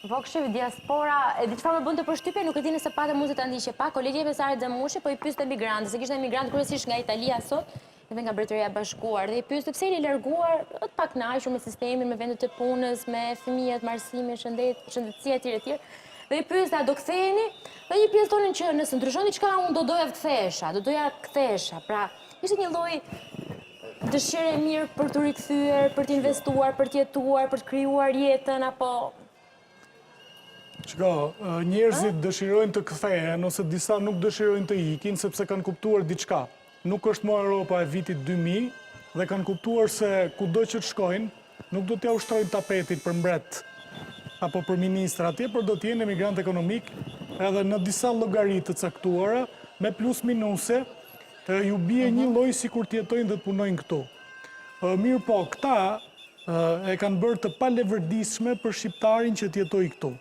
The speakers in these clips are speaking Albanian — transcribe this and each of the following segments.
Vokshëve, diaspora, e di çfarë më bën të përshtypje, nuk e di nëse patë mund të ta ndiqje pak. Kolegja e Sare Xhamushi po i pyeste emigrantët, se kishte emigrant kryesisht nga Italia sot, edhe nga Mbretëria e Bashkuar, dhe i pyeste pse jeni larguar të pakënaqur me sistemin, me vendet e punës, me fëmijët, me arsimin, shëndetësia etj. Dhe i pyeste a do ktheheni? Dhe një pjesë thonin që nëse ndryshon diçka unë do doja kthesha. Pra, ishte një lloj dëshire e mirë për të rikthyer, për të investuar, për të jetuar, për të krijuar jetën apo Shko, njerëzit dëshirojnë të kthehen ose disa nuk dëshirojnë të ikin sepse kanë kuptuar diçka. Nuk është më Europa e vitit 2000 dhe kanë kuptuar se kudo që të shkojnë, nuk do t'ja ushtrojnë tapetit për mbret apo për ministra atje, por do t'jenë emigrant ekonomik edhe në disa llogaritë të caktuara me plus minuse ju bie një lloj sikur të jetojnë dhe të punojnë këtu. Mirë po, këta e kanë bërë të palevërdisshme për shqiptarin që të jetojë këtu.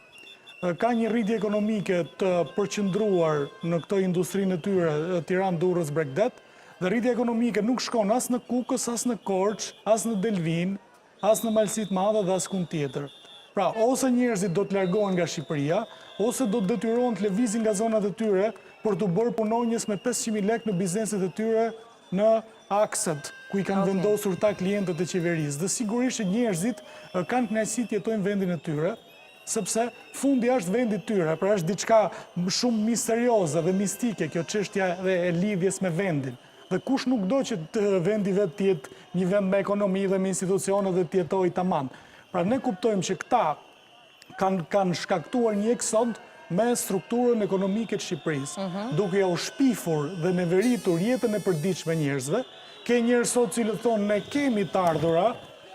Ka një rritje ekonomike të përqendruar në këto industrinë e tyre, Tiranë, Durrës, Bregdet, dhe rritje ekonomike nuk shkon as në Kukës, as në Korçë, as në Delvin, as në Malësit Madhe dhe as kund tjetër. Pra, ose njerëzit do të largohen nga Shqipëria, ose do të detyrohen të lëvizin nga zonat e tyre për të bërë punonjës me 500.000 lekë në bizneset e tyre në akset, ku i kanë vendosur ta klientët e qeverisë. Dhe sigurisht që njerëzit kanë kënaqësi të jetojnë vendin e tyre, sepse fundi është vendit tyre, pra është diçka shumë misterioze dhe mistike kjo çështja e lidhjes me vendin. Dhe kush nuk do që vendi vet të jetë një vend me ekonomi dhe me institucione dhe të jetojë tamam. Pra ne kuptojmë që këta kanë shkaktuar një eksod me strukturën ekonomike të Shqipërisë, duke ja u shpifur dhe neveritur jetën e përditshme njerëzve. Ke njerëz sot cilët thonë ne kemi të ardhura,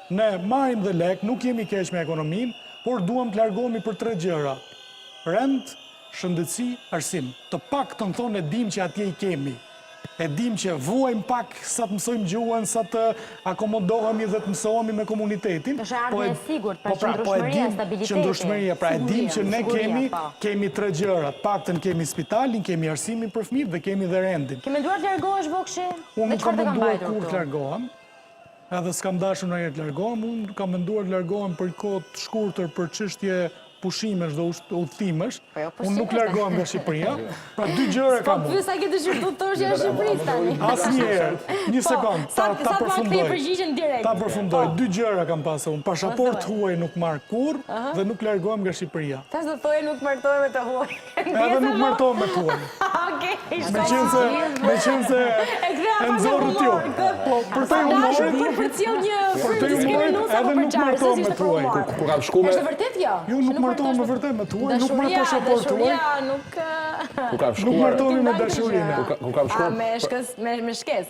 ne marrim dhe lek, nuk jemi keq me ekonominë, por duam të largohemi për 3 gjëra. Rend, shëndetësi, arsim. Të paktën thonë e dim që atje i kemi. E dim që vuajmë pak sa të mësojmë gjuhën, sa të akomodohemi dhe të mësohemi me komunitetin. Është ardhmja e sigurt, pra qëndrueshmëria, stabiliteti. Qëndrueshmëria, pra e dim që ne kemi 3 gjëra. Të paktën kemi spitalin, kemi arsimin për fëmijët dhe kemi dhe rendin. Ke menduar të largohesh Vokshi? Unë nuk kam menduar kur të largohem. Edhe s'kam dashur ndonjëherë të largohem, unë kam menduar të largohem për kohë të shkurtër për çështje pushimesh dhe udhëtimesh. Unë nuk largohem nga Shqipëria. Pra 2 gjëra kam. Po pyesa ke dëshirë të udhëtosh jashtë Shqipërisë tani? Asnjëherë. Një sekond, ta përfundoj. Ta përfundoj. 2 gjëra kam pasur unë. Pasaport huaj nuk marr kurrë dhe nuk largohem nga Shqipëria. Tash do thojë nuk martohem me të huaj. Edhe nuk martohem me të huaj. Okej. Meqense e nxorrët ju. Po për të humorit, për të sjell një diskriminues apo për çfarë? Me të huaj. Ku kam shkuar Është vërtet jo? Jo, nuk martohem me vërtet me të huaj, nuk marr pasaport huaj. Dashuria nuk Ku kam shkuar? Nuk martohemi me dashurinë. Ku kam shkuar? me shkesë.